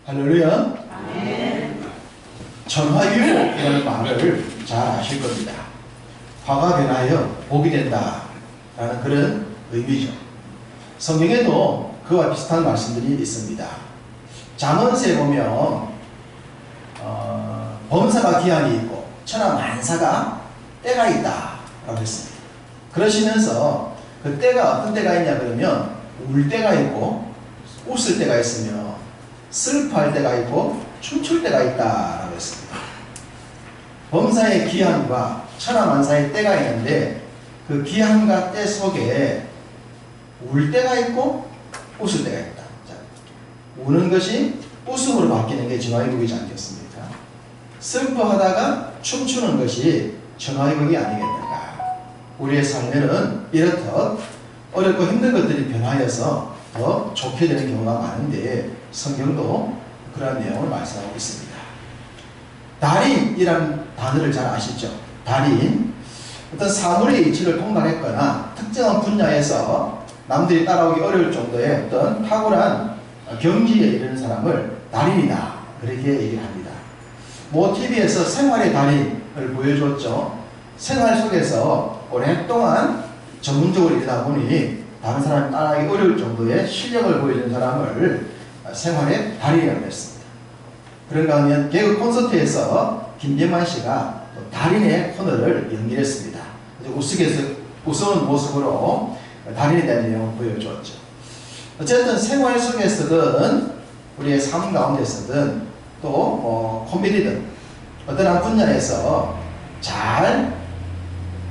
할렐루야. 아멘. 전화유복이라는 말을 잘 아실 겁니다. 화가 변하여 복이 된다 라는 그런 의미죠. 성경에도 그와 비슷한 말씀들이 있습니다. 잠언서에 보면 범사가 기한이 있고 천하만사가 때가 있다 라고 했습니다. 그러시면서 그 때가 어떤 때가 있냐 그러면 울 때가 있고 웃을 때가 있으며 슬퍼할 때가 있고 춤출 때가 있다라고 했습니다. 범사의 기한과 천하만사의 때가 있는데 그 기한과 때 속에 울 때가 있고 웃을 때가 있다. 자, 우는 것이 웃음으로 바뀌는 게 전화위복이지 않겠습니까? 슬퍼하다가 춤추는 것이 전화위복이 아니겠는가. 우리의 삶에는 이렇듯 어렵고 힘든 것들이 변하여서 더 좋게 되는 경우가 많은데 성경도 그러한 내용을 말씀하고 있습니다. 달인이라는 단어를 잘 아시죠? 달인, 어떤 사물의 이치를 통달했거나 특정한 분야에서 남들이 따라오기 어려울 정도의 어떤 탁월한 경지에 이르는 사람을 달인이다 그렇게 얘기합니다. 뭐 TV에서 생활의 달인을 보여줬죠. 생활 속에서 오랫동안 전문적으로 일하다 보니 다른 사람이 따라하기 어려울 정도의 실력을 보여준 사람을 생활의 달인이라고 했습니다. 그런가 하면 개그 콘서트에서 김재만 씨가 달인의 코너를 연기했습니다. 우스운 모습으로 달인에 대한 내용을 보여주었죠. 어쨌든 생활 속에서든 우리의 삶 가운데서든 또 코미디든 어떤 한 분야에서 잘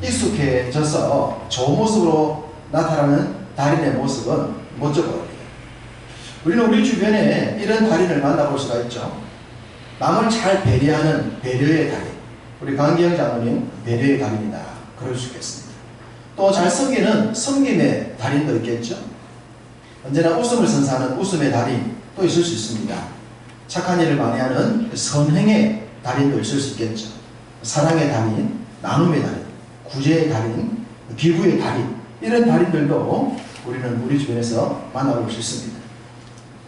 익숙해져서 좋은 모습으로 나타나는 달인의 모습은 멋져 보입니다. 우리는 우리 주변에 이런 달인을 만나볼 수가 있죠. 남을 잘 배려하는 배려의 달인. 우리 강기영 장로님 배려의 달인이다. 그럴 수 있겠습니다. 또 잘 섬기는 섬김의 달인도 있겠죠. 언제나 웃음을 선사하는 웃음의 달인 또 있을 수 있습니다. 착한 일을 많이 하는 선행의 달인도 있을 수 있겠죠. 사랑의 달인, 나눔의 달인, 구제의 달인, 기부의 달인 이런 달인들도 우리는 우리 주변에서 만나볼 수 있습니다.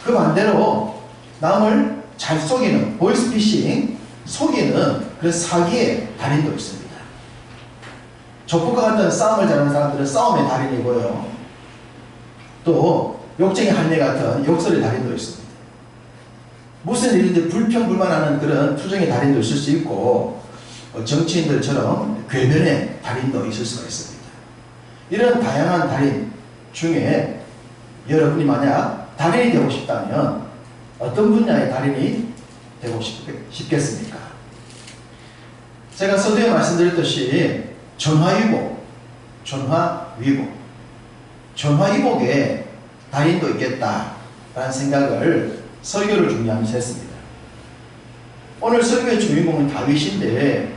그 반대로 남을 잘 속이는 보이스피싱, 속이는 그런 사기의 달인도 있습니다. 족보과 같은 싸움을 잘하는 사람들은 싸움의 달인이고요. 또 욕쟁이 할매 같은 욕설의 달인도 있습니다. 무슨 일인지 불평불만하는 그런 투정의 달인도 있을 수 있고 정치인들처럼 궤변의 달인도 있을 수가 있습니다. 이런 다양한 달인 중에 여러분이 만약 달인이 되고 싶다면 어떤 분야의 달인이 되고 싶겠습니까? 제가 서두에 말씀드렸듯이 전화위복, 전화위복의 달인도 있겠다라는 생각을 설교를 준비하면서 했습니다. 오늘 설교의 주인공은 다윗인데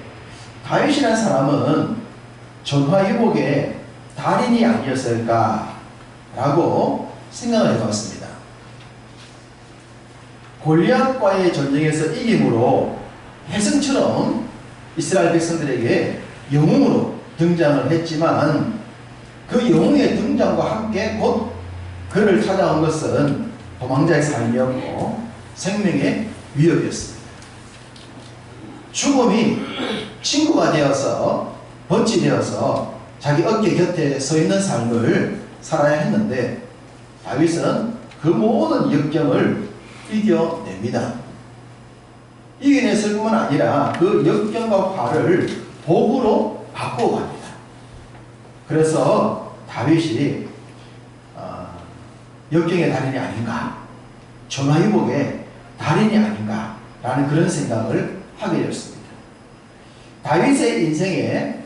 다윗이라는 사람은 전화위복의 달인이 아니었을까라고 생각을 해봤습니다. 골리앗과의 전쟁에서 이김으로 혜성처럼 이스라엘 백성들에게 영웅으로 등장을 했지만 그 영웅의 등장과 함께 곧 그를 찾아온 것은 도망자의 삶이었고 생명의 위협이었습니다. 죽음이 친구가 되어서 벗이 되어서 자기 어깨 곁에 서 있는 삶을 살아야 했는데 다윗은 그 모든 역경을 이겨냅니다. 이겨냈을 뿐만 아니라 그 역경과 화를 복으로 바꾸어 갑니다. 그래서 다윗이 역경의 달인이 아닌가, 전화위복의 달인이 아닌가 라는 그런 생각을 하게 되었습니다. 다윗의 인생에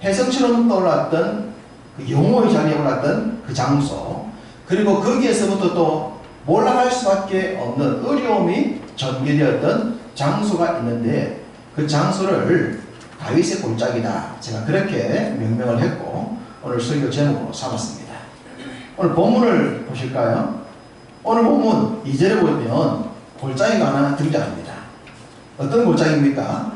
혜성처럼 떠올랐던 그 영웅의 자리에 올랐던 그 장소, 그리고 거기에서부터 또 몰락할 수밖에 없는 어려움이 전개되었던 장소가 있는데 그 장소를 다윗의 골짜기다. 제가 그렇게 명명을 했고 오늘 설교 제목으로 삼았습니다. 오늘 본문을 보실까요? 오늘 본문 2절에 보면 골짜기가 하나 등장합니다. 어떤 골짜기입니까?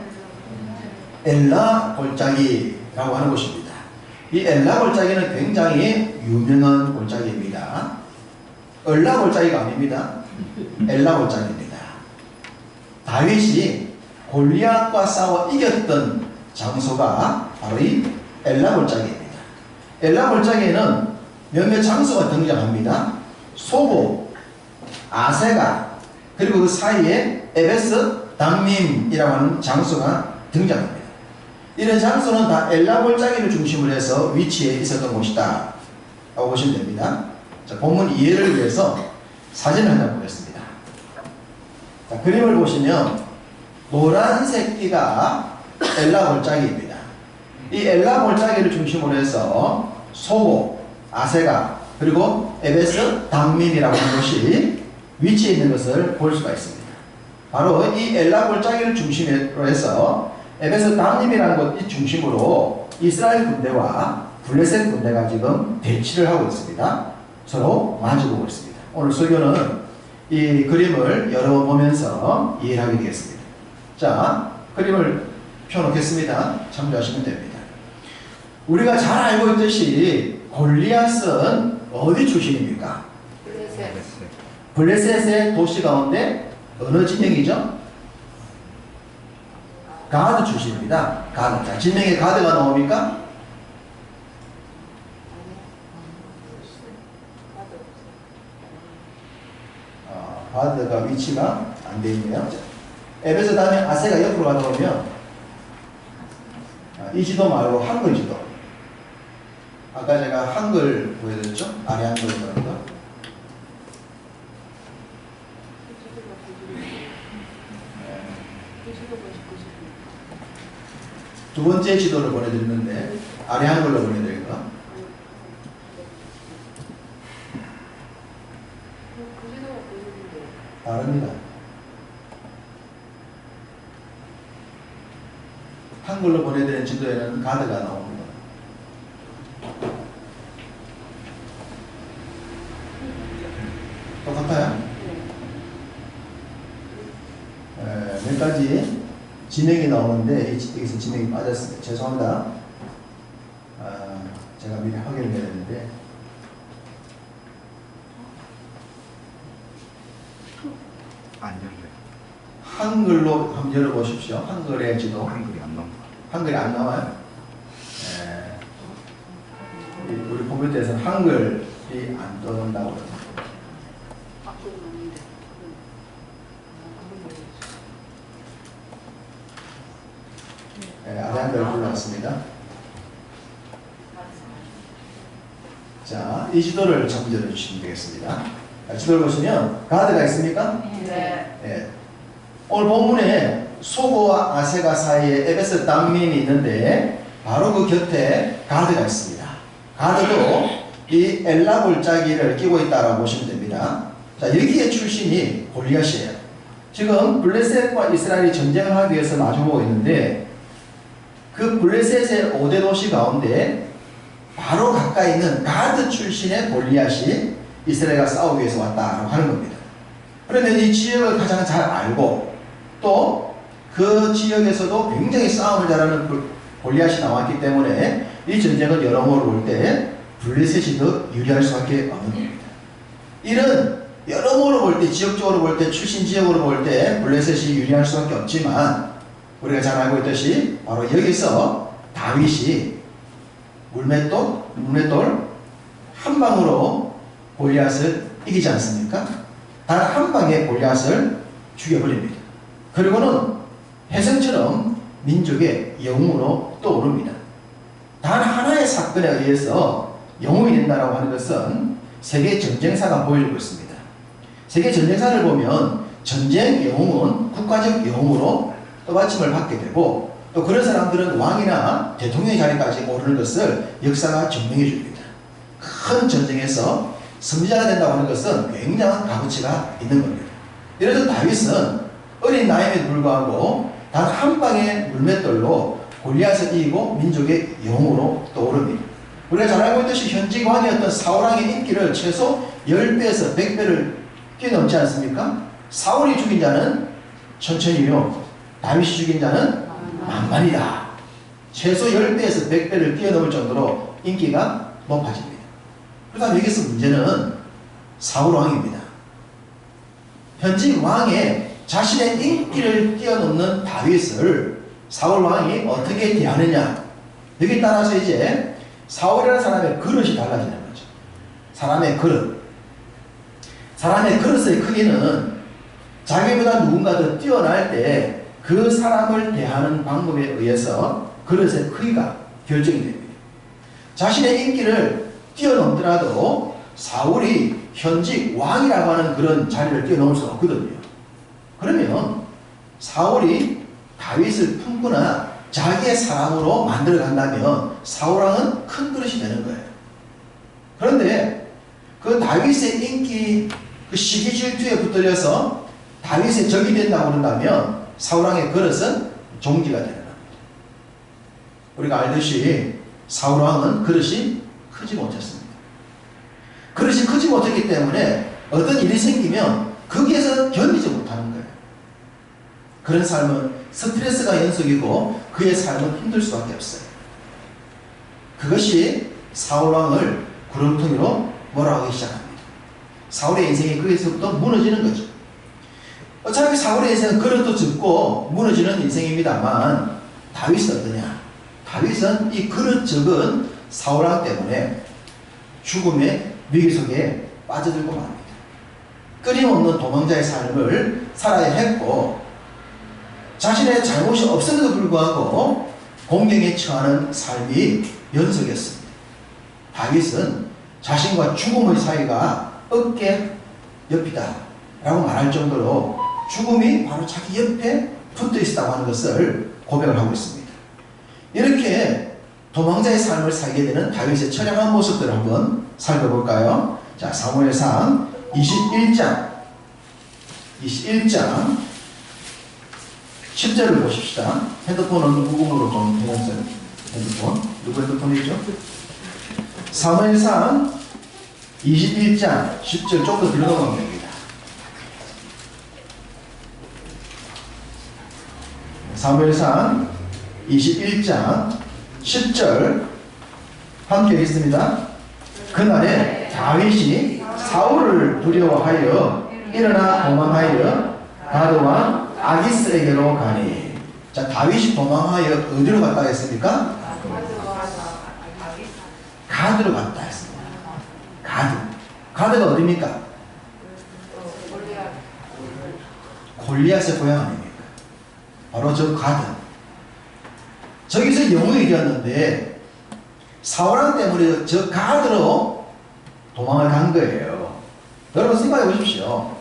엘라 골짜기라고 하는 곳입니다. 이 엘라 골짜기는 굉장히 유명한 골짜기입니다. 엘라 골짜기가 아닙니다. 엘라 골짜기입니다. 다윗이 골리앗과 싸워 이겼던 장소가 바로 이 엘라 골짜기입니다. 엘라 골짜기에는 몇몇 장소가 등장합니다. 소보, 아세가, 그리고 그 사이에 에베스 담밈이라고 하는 장소가 등장합니다. 이런 장소는 다 엘라 골짜기를 중심으로 해서 위치해 있었던 곳이다 라고 보시면 됩니다. 자, 본문 이해를 위해서 사진을 하나 보겠습니다. 자, 그림을 보시면 노란색 띠가 엘라 골짜기입니다. 이 엘라 골짜기를 중심으로 해서 소보, 아세가, 그리고 에베스 담밈이라고 하는 곳이 위치해 있는 것을 볼 수가 있습니다. 바로 이 엘라 골짜기를 중심으로 해서 에베스 담밈이라는 곳이 중심으로 이스라엘 군대와 블레셋 군대가 지금 대치를 하고 있습니다. 서로 마주보고 있습니다. 오늘 설교는 이 그림을 여러 번 보면서 이해를 하게 되겠습니다. 자, 그림을 펴놓겠습니다. 참조하시면 됩니다. 우리가 잘 알고 있듯이 골리앗은 어디 출신입니까? 블레셋의 도시 가운데 어느 진영이죠? 가드 출신입니다. 가드. 자, 진명에 가드가 나옵니까? 가드가 위치가 안 되어 있네요. 에베스 다음에 아세가 옆으로 가다 보면 이 지도 말고 한글 지도. 아까 제가 한글 보여드렸죠? 아래 한글 보여드렸죠? 두 번째 지도를 보내드렸는데 아래 한글로 보내드릴까? 다릅니다. 한글로 보내드린 지도에는 가드가 나옵니다. 똑같아요? 몇 가지 진행이 나오는데 여기서 진행이 빠졌습니다. 죄송합니다. 제가 미리 확인을 해야 되는데 안 열려요. 한글로 한번 열어보십시오. 한글의 지도. 한글이 안 나옵니다. 한글이 안 나와요? 우리 컴퓨터에서는 한글이 안 뜬다고 그러죠. 아래 한글 불러왔습니다. 자, 이 지도를 참조해 주시면 되겠습니다. 지도를 보시면 가드가 있습니까? 네. 네. 오늘 본문에 소보와 아세가 사이에 에베스 담밈이 있는데 바로 그 곁에 가드가 있습니다. 가드도 이 엘라 골짜기를 끼고 있다라고 보시면 됩니다. 자, 여기에 출신이 골리앗이에요. 지금 블레셋과 이스라엘이 전쟁을 하기 위해서 마주보고 있는데 그 블레셋의 5대 도시 가운데 바로 가까이 있는 가드 출신의 골리앗이 이스라엘과 싸우기 위해서 왔다라고 하는 겁니다. 그러면 이 지역을 가장 잘 알고 또 그 지역에서도 굉장히 싸움을 잘하는 골리앗이 나왔기 때문에 이 전쟁을 여러모로 볼 때 블레셋이 더 유리할 수밖에 없는 겁니다. 이런 여러모로 볼 때, 지역적으로 볼 때, 출신 지역으로 볼 때 블레셋이 유리할 수밖에 없지만 우리가 잘 알고 있듯이 바로 여기서 다윗이 물맷돌 한 방으로 골리앗을 이기지 않습니까? 단 한 방에 골리앗을 죽여버립니다. 그리고는 혜성처럼 민족의 영웅으로 떠오릅니다. 단 하나의 사건에 의해서 영웅이 된다고 하는 것은 세계 전쟁사가 보여주고 있습니다. 세계 전쟁사를 보면 전쟁 영웅은 국가적 영웅으로 떠받침을 받게 되고 또 그런 사람들은 왕이나 대통령의 자리까지 오르는 것을 역사가 증명해 줍니다. 큰 전쟁에서 승리자가 된다고 하는 것은 굉장한 값어치가 있는 겁니다. 예를 들어 다윗은 어린 나이에도 불구하고 단 한 방의 물맷돌로 골리앗을 이기고 민족의 영웅으로 떠오릅니다. 우리가 잘 알고 있듯이 현직 왕이었던 사울왕의 인기를 최소 10배에서 100배를 뛰어넘지 않습니까? 사울이 죽인 자는 천천히요, 다윗이 죽인 자는 만만이다. 최소 10배에서 100배를 뛰어넘을 정도로 인기가 높아집니다. 그다음 여기서 문제는 사울왕입니다. 현직 왕의 자신의 인기를 뛰어넘는 다윗을 사울 왕이 어떻게 대하느냐, 여기에 따라서 이제 사울이라는 사람의 그릇이 달라지는 거죠. 사람의 그릇의 크기는 자기보다 누군가 더 뛰어날 때 그 사람을 대하는 방법에 의해서 그릇의 크기가 결정이 됩니다. 자신의 인기를 뛰어넘더라도 사울이 현직 왕이라고 하는 그런 자리를 뛰어넘을 수 없거든요. 그러면 사울이 다윗을 품거나 자기의 사람으로 만들어 간다면 사울왕은 큰 그릇이 되는 거예요. 그런데 그 다윗의 인기, 그 시기 질투에 붙들려서 다윗의 적이 된다고 그런다면 사울왕의 그릇은 종지가 되는 겁니다. 우리가 알듯이 사울왕은 그릇이 크지 못했습니다. 그릇이 크지 못했기 때문에 어떤 일이 생기면 거기에서 견디지 못하는 거예요. 그런 삶은 스트레스가 연속이고 그의 삶은 힘들 수밖에 없어요. 그것이 사울왕을 구렁텅이로 몰아가기 시작합니다. 사울의 인생이 거기서부터 무너지는 거죠. 어차피 사울의 인생은 그릇도 적고 무너지는 인생입니다만 다윗은 어떠냐? 다윗은 이 그릇 적은 사울왕 때문에 죽음의 위기 속에 빠져들고 맙니다. 끊임없는 도망자의 삶을 살아야 했고 자신의 잘못이 없음에도 불구하고 공경에 처하는 삶이 연속이었습니다. 다윗은 자신과 죽음의 사이가 어깨 옆이다 라고 말할 정도로 죽음이 바로 자기 옆에 붙어 있었다고 하는 것을 고백을 하고 있습니다. 이렇게 도망자의 삶을 살게 되는 다윗의 처량한 모습들을 한번 살펴볼까요? 자, 사무엘상 21장 10절을 보십시다. 핸드폰은 무음으로 좀 해놨어요. 핸드폰. 누구 핸드폰이죠? 사무엘상 21장 10절 좀 더 들어가면 됩니다. 사무엘상 21장 10절 함께 읽습니다. 그날에 다윗이 사울을 두려워하여 일어나 도망하여 가드와 아기스에게로 가니. 자, 다윗이 도망하여 어디로 갔다 했습니까? 가드로 갔다 했습니다. 가드가 어디입니까? 골리앗의 고향 아닙니까? 바로 저 가드. 저기서 영웅이 되었는데 사울왕 때문에 저 가드로 도망을 간 거예요. 여러분 생각해 보십시오.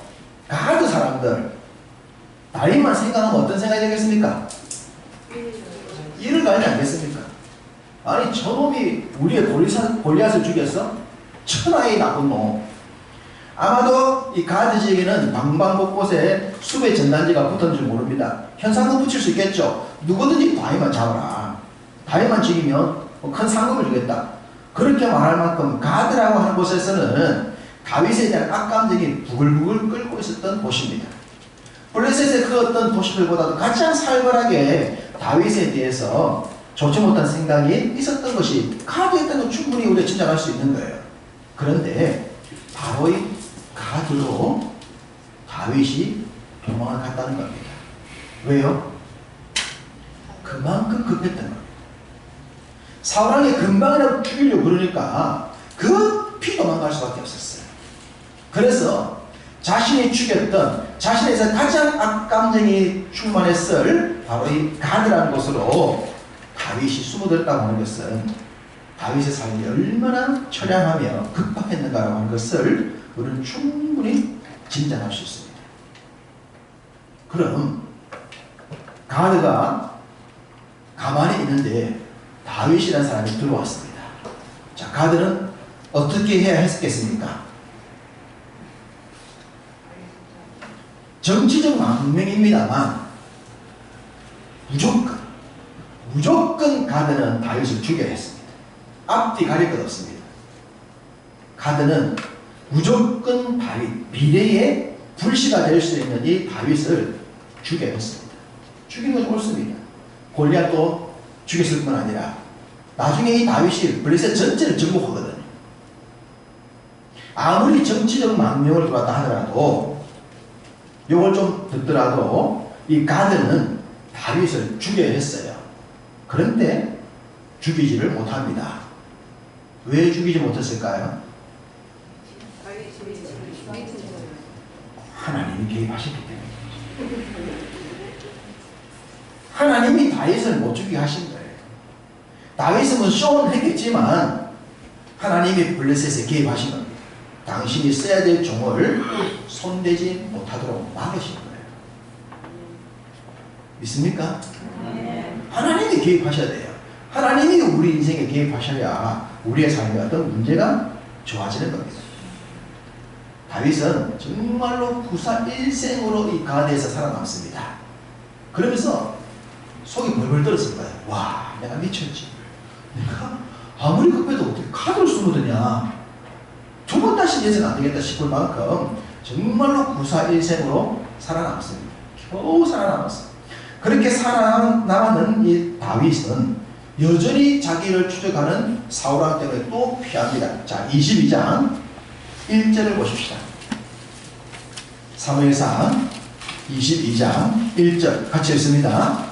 가드 사람들 다윗만 생각하면 어떤 생각이 되겠습니까? 이를 갈지 않겠습니까? 아니 저놈이 우리의 골리앗을 죽였어? 천하의 나쁜 놈. 아마도 이 가드 지역에는 방방곳곳에 수배 전단지가 붙은 줄 모릅니다. 현상금 붙일 수 있겠죠. 누구든지 다윗만 잡아라. 다윗만 죽이면 큰 상금을 주겠다. 그렇게 말할 만큼 가드라고 하는 곳에서는 다윗에 대한 악감정이 부글부글 끓고 있었던 곳입니다. 블레셋의 그 어떤 도시들보다도 가장 살벌하게 다윗에 대해서 좋지 못한 생각이 있었던 것이 가드에 있다는 충분히 우리가 짐작할 수 있는 거예요. 그런데 바로 이 가드로 다윗이 도망을 갔다는 겁니다. 왜요? 그만큼 급했던 겁니다. 사울왕이 금방이라도 죽이려고 그러니까 급히 도망갈 수밖에 없었어요. 그래서 자신이 죽였던 자신에서 가장 악감정이 충만했을 바로 이 가드라는 곳으로 다윗이 숨어들었다고 하는 것은 다윗의 삶이 얼마나 처량하며 급박했는가라고 하는 것을 우리는 충분히 짐작할 수 있습니다. 그럼 가드가 가만히 있는데 다윗이라는 사람이 들어왔습니다. 자, 가드는 어떻게 해야 했겠습니까? 정치적 망명입니다만 무조건 가드는 다윗을 죽여야 했습니다. 앞뒤 가릴 것 없습니다. 가드는 무조건 다윗, 미래의 불씨가 될 수 있는 이 다윗을 죽여야 했습니다. 죽이는 건 옳습니다. 골리앗도 죽였을 뿐 아니라 나중에 이 다윗이 블레셋 전체를 정복하거든요. 아무리 정치적 망명을 들어왔다 하더라도 요걸 좀 듣더라도 이 가드는 다윗을 죽여야 했어요. 그런데 죽이지를 못합니다. 왜 죽이지 못했을까요? 하나님이 개입하셨기 때문에. 하나님이 다윗을 못 죽이게 하신 거예요. 다윗은 쇼언했겠지만 하나님이 블레셋에 개입하신 겁니다. 당신이 써야 될 종을 손대지 못하도록 막으신 거예요. 믿습니까? 하나님이 개입하셔야 돼요. 하나님이 우리 인생에 개입하셔야 우리의 삶의 어떤 문제가 좋아지는 겁니다. 다윗은 정말로 구사일생으로 이 가드에서 살아남습니다. 그러면서 속이 벌벌 떨었을 거예요. 와, 내가 미쳤지. 내가 아무리 급해도 어떻게 카드를 숨어드냐. 두 번 다시 해서는 안 되겠다 싶을 만큼 정말로 구사일생으로 살아남습니다. 겨우 살아남았어요. 그렇게 살아남은 이 다윗은 여전히 자기를 추적하는 사울왕 때문에 또 피합니다. 자, 22장 1절을 보십시다. 사무엘상 22장 1절 같이 읽습니다.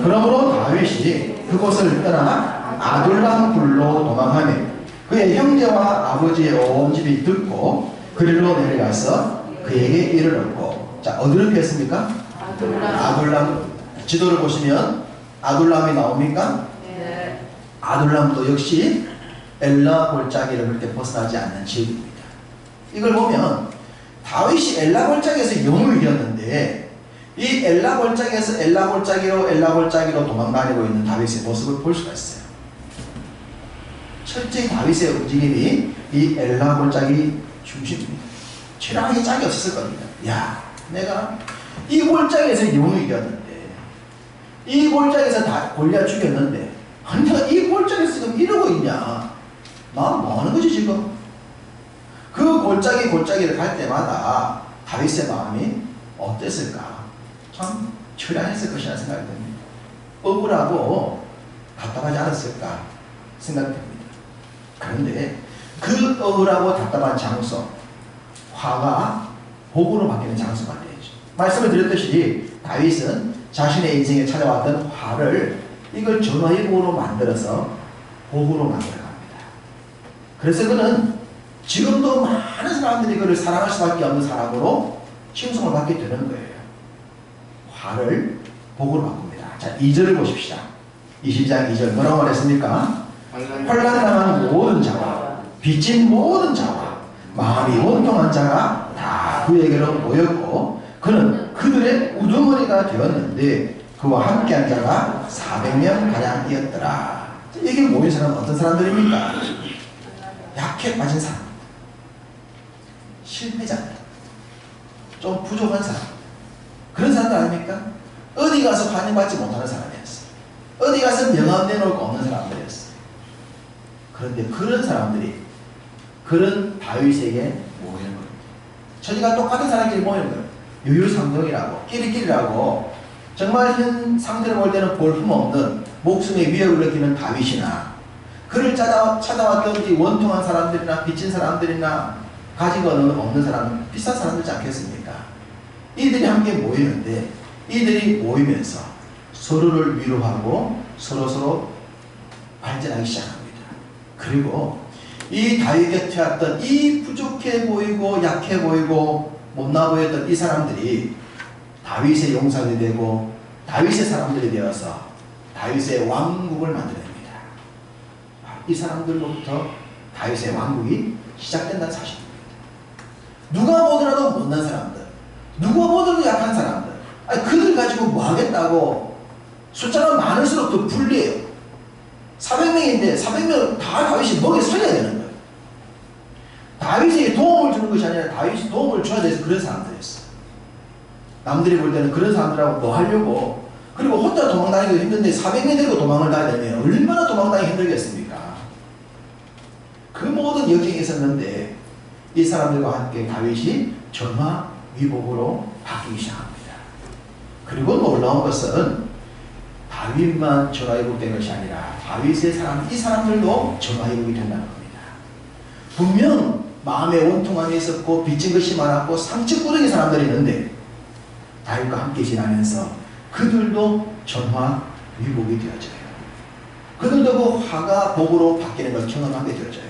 그러므로 다윗이 그곳을 떠나 아둘람 굴로 도망하며 그의 형제와 아버지의 온 집이 듣고 그리로 내려가서 그에게 이르렀고, 자, 어디로 피했습니까? 아둘람. 지도를 보시면 아둘람이 나옵니까? 네. 아둘람도 역시 엘라 골짜기를 그렇게 벗어나지 않는 지역입니다. 이걸 보면 다윗이 엘라 골짜기에서 영을 이겼는데 이 엘라 골짜기에서 엘라 골짜기로 도망다니고 있는 다윗의 모습을 볼 수가 있어요. 철저히 다윗의 움직임이 이 엘라 골짜기 중심입니다. 최랑이 짝이 없었을 겁니다. 야, 내가 이 골짜기에서 영을 이겼는데, 이 골짜기에서 다 골리앗 죽였는데, 아니 내가 이 골짜기에서 지금 이러고 있냐? 나 뭐 하는 거지 지금? 그 골짜기를 갈 때마다 다윗의 마음이 어땠을까? 참 처량했을 것이라는 생각이 듭니다. 억울하고 답답하지 않았을까 생각됩니다. 그런데 그 억울하고 답답한 장소, 화가 복으로 바뀌는 장소가 되죠. 말씀을 드렸듯이 다윗은 자신의 인생에 찾아왔던 화를 이걸 전화위복으로 만들어서 복으로 만들어갑니다. 그래서 그는 지금도 많은 사람들이 그를 사랑할 수밖에 없는 사람으로 칭송을 받게 되는 거예요. 화를 복으로 바꿉니다. 자, 2절을 보십시다. 22장 2절 뭐라고 말했습니까? 환난당한 모든 자와 빚진 모든 자와 마음이 원통한 자가 다 그에게로 모였고 그는 그들의 우두머리가 되었는데 그와 함께한 자가 400명 가량이었더라. 여기 모인 사람은 어떤 사람들입니까? 약해 빠진 사람, 실패자들, 좀 부족한 사람, 그런 사람들 아닙니까? 어디 가서 환영받지 못하는 사람이었어요. 어디 가서 명함 내놓을 거 없는 사람들이었어요. 그런데 그런 사람들이 그런 다윗에게 모이는 겁니다. 저희가 똑같은 사람끼리 모이는 거예요. 유유상종이라고, 끼리끼리라고, 정말 현 상태를 볼 때는 볼품없는 목숨의 위협을 느끼는 다윗이나 그를 찾아왔던 이 원통한 사람들이나 빚진 사람들이나 가지고 없는 사람, 비싼 사람들이지 않겠습니까? 이들이 함께 모이는데 이들이 모이면서 서로를 위로하고 서로서로 발전하기 시작합니다. 그리고 이 다윗 곁에 왔던 이 부족해 보이고 약해 보이고 못나 보였던 이 사람들이 다윗의 용사들이 되고 다윗의 사람들이 되어서 다윗의 왕국을 만들어냅니다. 이 사람들로부터 다윗의 왕국이 시작된다는 사실입니다. 누가 보더라도 못난 사람들, 누가 보더라도 약한 사람들, 아니 그들 가지고 뭐 하겠다고. 숫자가 많을수록 더 불리해요. 400명인데 400명 다 다윗이 먹여 살려야 되는 거예요. 다윗에게 도움을 주는 것이 아니라 다윗이 도움을 줘야 돼서 그런 사람들이었어요. 남들이 볼 때는 그런 사람들하고 뭐 하려고, 그리고 혼자 도망다니기도 힘든데 400명 데리고 도망을 가야 되면 얼마나 도망다니기 힘들겠습니까? 그 모든 역경이 있었는데 이 사람들과 함께 다윗이 전화 위복으로 바뀌기 시작합니다. 그리고 놀라운 것은 다윗만 전화위복된 것이 아니라 다윗의 사람, 이 사람들도 전화위복이 된다는 겁니다. 분명 마음에 원통함이 있었고 빚진 것이 많았고 상처꾸러기 사람들이 있는데 다윗과 함께 지나면서 그들도 전화 위복이 되어져요. 그들도 그 화가 복으로 바뀌는 걸 경험하게 되어져요.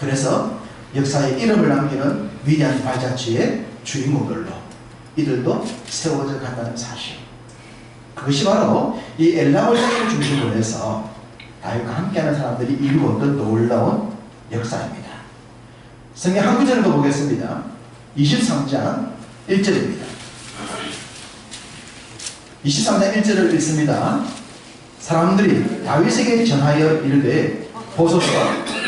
그래서 역사에 이름을 남기는 위대한 발자취의 주인공들로 이들도 세워져 간다는 사실. 그것이 바로 이 엘람을 중심으로 해서 다윗과 함께하는 사람들이 이루었던 놀라운 역사입니다. 성경 한 구절을 더 보겠습니다. 23장 1절입니다. 23장 1절을 읽습니다. 사람들이 다윗에게 전하여 이르되 보소서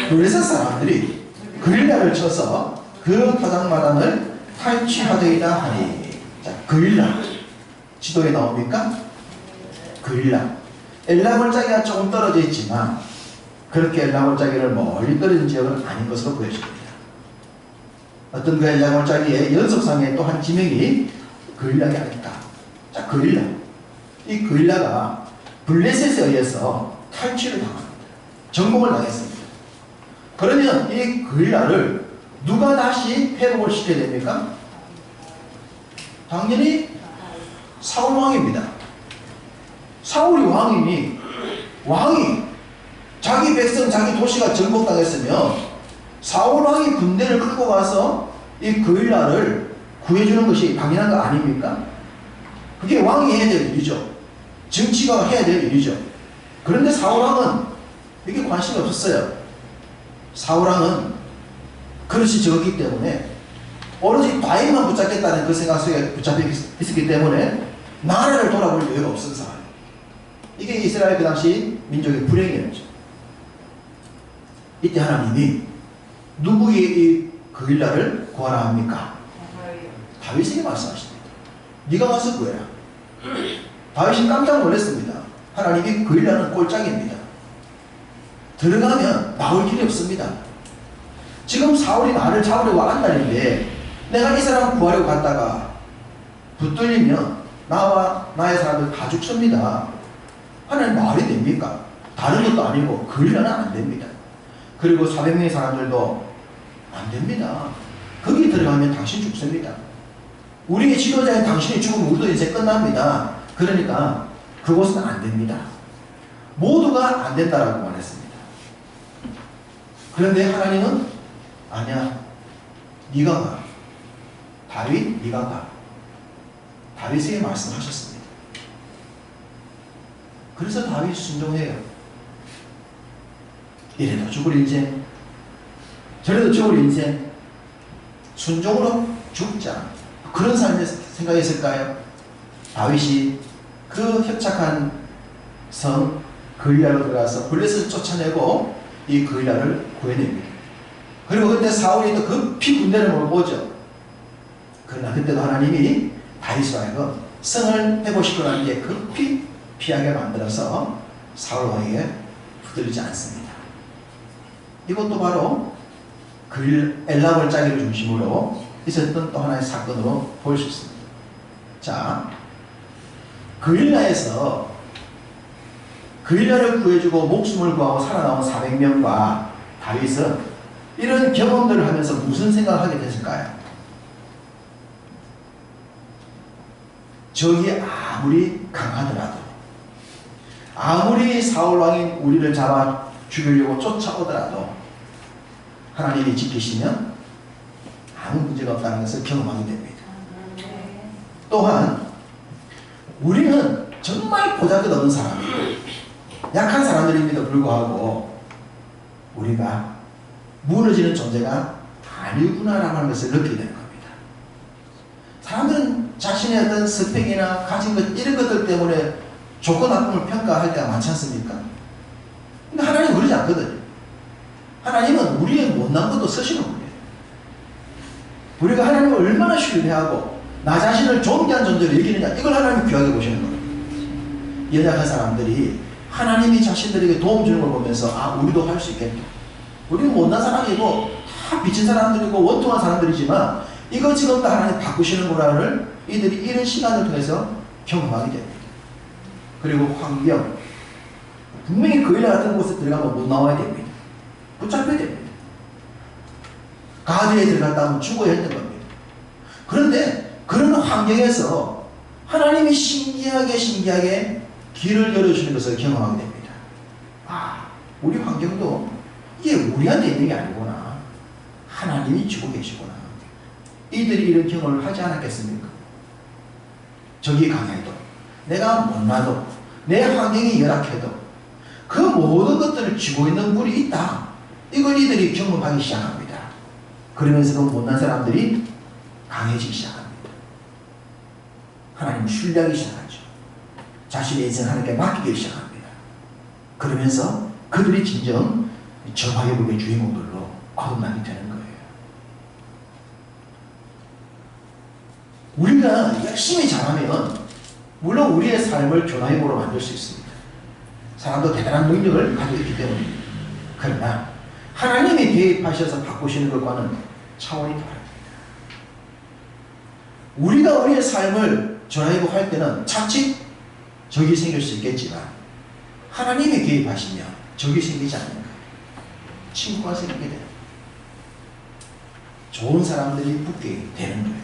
블레셋 사람들이 그릴라를 쳐서 그 타작마당을 탈취하되이다 하니. 자, 그릴라 지도에 나옵니까? 그릴라 엘라몰짜기가 조금 떨어져 있지만 그렇게 엘라몰짜기를 멀리 떨어진 지역은 아닌 것으로 보여집니다. 어떤 그 엘라몰짜기의 연속상에 또 한 지명이 그릴라가 아닐까. 자, 그릴라, 이 그릴라가 블레셋에 의해서 탈취를 당합니다. 정복을 당했습니다. 그러면 이 그릴라를 누가 다시 회복을 시켜야 됩니까? 당연히 사울 왕입니다. 사울이 왕이 자기 백성, 자기 도시가 정복당했으면 사울 왕이 군대를 끌고 가서 이 그릴라를 구해주는 것이 당연한 거 아닙니까? 그게 왕이 해야 될 일이죠. 정치가 해야 될 일이죠. 그런데 사울 왕은 이게 관심이 없었어요. 사울 왕은 그릇이 적었기 때문에 오로지 다윗만 붙잡겠다는 그 생각 속에 붙잡혀 있었기 때문에 나라를 돌아볼 여유가 없은 상황. 이게 이스라엘 그 당시 민족의 불행이었죠. 이때 하나님이 누구에게 이 그릴라를 구하라 합니까? 다윗에게 말씀하십니다. 네가 가서 구해라. 다윗이 깜짝 놀랐습니다. 하나님이 그릴라는 꼴짝입니다. 들어가면 나올 길이 없습니다. 지금 사울이 나를 잡으려고 안달인데 내가 이 사람 구하려고 갔다가 붙들리면 나와 나의 사람들 다 죽습니다. 하나님 말이 됩니까? 다른 것도 아니고 그릴라는 안 됩니다. 그리고 400명의 사람들도 안 됩니다. 거기 들어가면 당신 죽습니다. 우리의 지도자인 당신이 죽으면 우리도 인생 끝납니다. 그러니까 그곳은 안 됩니다. 모두가 안 된다라고 말했습니다. 그런데 하나님은 아니야. 네가 가. 다윗 네가 가. 다윗에게 말씀하셨습니다. 그래서 다윗이 순종해요. 이래도 죽을 인생, 저래도 죽을 인생, 순종으로 죽자. 그런 삶을 생각했을까요? 다윗이 그 협착한 성 그릴라로 들어가서 블레셋을 쫓아내고 이 그릴라를 구해냅니다. 그리고 그때 사울이 또 급히 군대를 몰고 오죠. 그러나 그때도 하나님이 다윗으로 하여금 성을 회복시키라는 게 급히 피하게 만들어서 사울 왕에게 붙들리지 않습니다. 이것도 바로 엘라몰짜기를 중심으로 있었던 또 하나의 사건으로 볼 수 있습니다. 자, 그릴라에서 그릴라를 구해주고 목숨을 구하고 살아나온 400명과 다윗은 이런 경험들을 하면서 무슨 생각을 하게 됐을까요? 적이 아무리 강하더라도, 아무리 사울왕인 우리를 잡아 죽이려고 쫓아오더라도 하나님이 지키시면 아무 문제가 없다는 것을 경험하게 됩니다. 또한 우리는 정말 보잘것없는 사람이고 약한 사람들임에도 불구하고 우리가 무너지는 존재가 아니구나라고 하는 것을 느끼게 되는 겁니다. 사람들은 자신의 어떤 스펙이나 가진 것 이런 것들 때문에 좋고 나쁨을 평가할 때가 많지 않습니까? 근데 하나님은 그러지 않거든요. 하나님은 우리의 못난 것도 쓰시는 분이에요. 우리가 하나님을 얼마나 신뢰하고 나 자신을 존귀한 존재로 여기느냐, 이걸 하나님이 귀하게 보시는 거예요. 연약한 사람들이 하나님이 자신들에게 도움 주는 걸 보면서 아, 우리도 할 수 있겠다. 우리는 못난 사람이고 다 빚진 사람들이고 원통한 사람들이지만 이거 지금 다 하나님 바꾸시는구나를 이들이 이런 시간을 통해서 경험하게 됩니다. 그리고 환경, 분명히 그일라 같은 곳에 들어가면 못 나와야 됩니다. 붙잡혀야 됩니다. 가드에 들어갔다 하면 죽어야 했던 겁니다. 그런데 그런 환경에서 하나님이 신기하게 길을 열어주는 것을 경험하게 됩니다. 아, 우리 환경도 이게 우리한테 있는 게 아니구나. 하나님이 주고 계시구나. 이들이 이런 경험을 하지 않았겠습니까? 적이 강해도, 내가 못나도, 내 환경이 열악해도 그 모든 것들을 쥐고 있는 분이 있다. 이걸 이들이 경험하기 시작합니다. 그러면서 그 못난 사람들이 강해지기 시작합니다. 하나님을 신뢰하기 시작하죠. 자신의 인생을 하나님께 맡기기 시작합니다. 그러면서 그들이 진정 정화회복의 주인공들로 거듭나게 되는 거예요. 우리가 열심히 잘하면 물론 우리의 삶을 전화회복으로 만들 수 있습니다. 사람도 대단한 능력을 가지고 있기 때문입니다. 그러나 하나님이 개입하셔서 바꾸시는 것과는 차원이 다릅니다. 우리가 우리의 삶을 전화회복할 때는 자칫 적이 생길 수 있겠지만 하나님이 개입하시면 적이 생기지 않는 거예요. 친구가 생기게 돼요. 좋은 사람들이 붙게 되는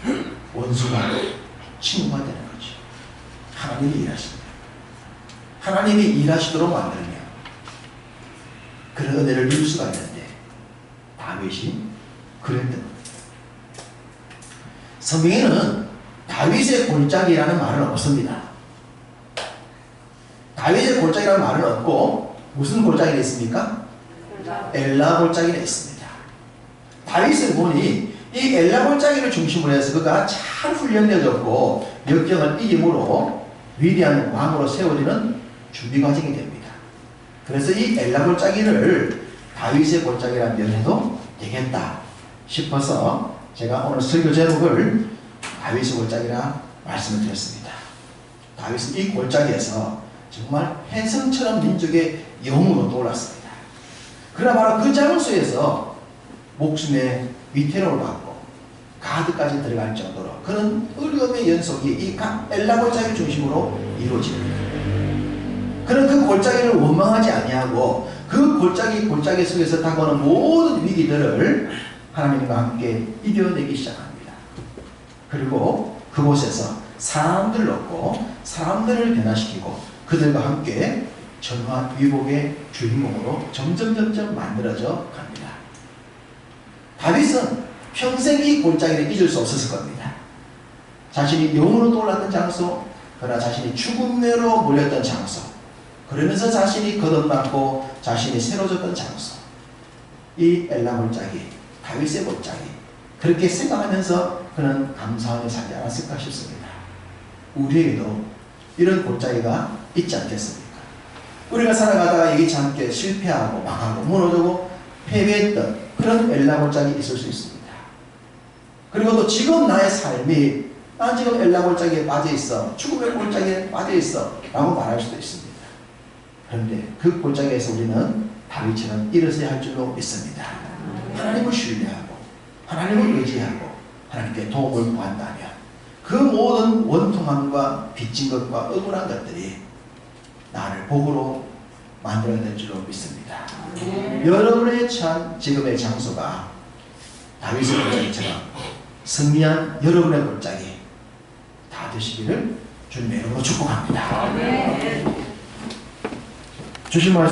거예요. 원수가 친구가 되는 거죠. 하나님이 일하십니다. 하나님이 일하시도록 만들면 그런 은혜를 누릴 수가 있는데 다윗이 그랬던 겁니다. 성경에는 다윗의 골짜기라는 말은 없습니다. 다윗의 골짜기라는 말은 없고 무슨 골짜기가 있습니까? 엘라 골짜기가 있습니다. 다윗을 보니 이 엘라 골짜기를 중심으로 해서 그가 잘 훈련되어졌고 역경을 이김으로 위대한 왕으로 세워지는 준비 과정이 됩니다. 그래서 이 엘라 골짜기를 다윗의 골짜기라 명해도 되겠다 싶어서 제가 오늘 설교 제목을 다윗의 골짜기라 말씀을 드렸습니다. 다윗은 이 골짜기에서 정말 혜성처럼 민족의 영웅으로 떠올랐습니다. 그러나 바로 그 장소에서 목숨의 위태로움을 받고 가드까지 들어갈 정도로 그런 어려움의 연속이 이 엘라 골짜기 중심으로 이루어집니다. 그는 그 골짜기를 원망하지 아니하고 그 골짜기 속에서 다가오는 모든 위기들을 하나님과 함께 이겨내기 시작합니다. 그리고 그곳에서 사람들을 얻고 사람들을 변화시키고 그들과 함께 전화 위복의 주인공으로 점점 만들어져 갑니다. 다윗은 평생 이 골짜기를 잊을 수 없었을 겁니다. 자신이 영으로 떠올랐던 장소, 그러나 자신이 죽음으로 몰렸던 장소, 그러면서 자신이 거듭났고 자신이 새로워졌던 장소, 이 엘라 골짜기, 다윗의 골짜기, 그렇게 생각하면서 그는 감사하며 살지 않았을까 싶습니다. 우리에게도 이런 골짜기가 있지 않겠습니까? 우리가 살아가다가 예기치 않게 실패하고 망하고 무너지고 패배했던 그런 엘라 골짜기 있을 수 있습니다. 그리고 또 지금 나의 삶이 난 지금 엘라 골짜기에 빠져있어, 죽음의 골짜기에 빠져있어 라고 말할 수도 있습니다. 그런데 그 골짜기에서 우리는 다윗처럼 일어서야 할 줄로 믿습니다. 하나님을 신뢰하고 하나님을 의지하고 하나님께 도움을 구한다면 그 모든 원통함과 빚진 것과 억울한 것들이 나를 복으로 만들어낼 줄로 믿습니다. 여러분의 처한 지금의 장소가 다윗의 골짜기처럼 승리한 여러분의 골짜기 다 되시기를 주님의 이름으로 축복합니다. 주신 말씀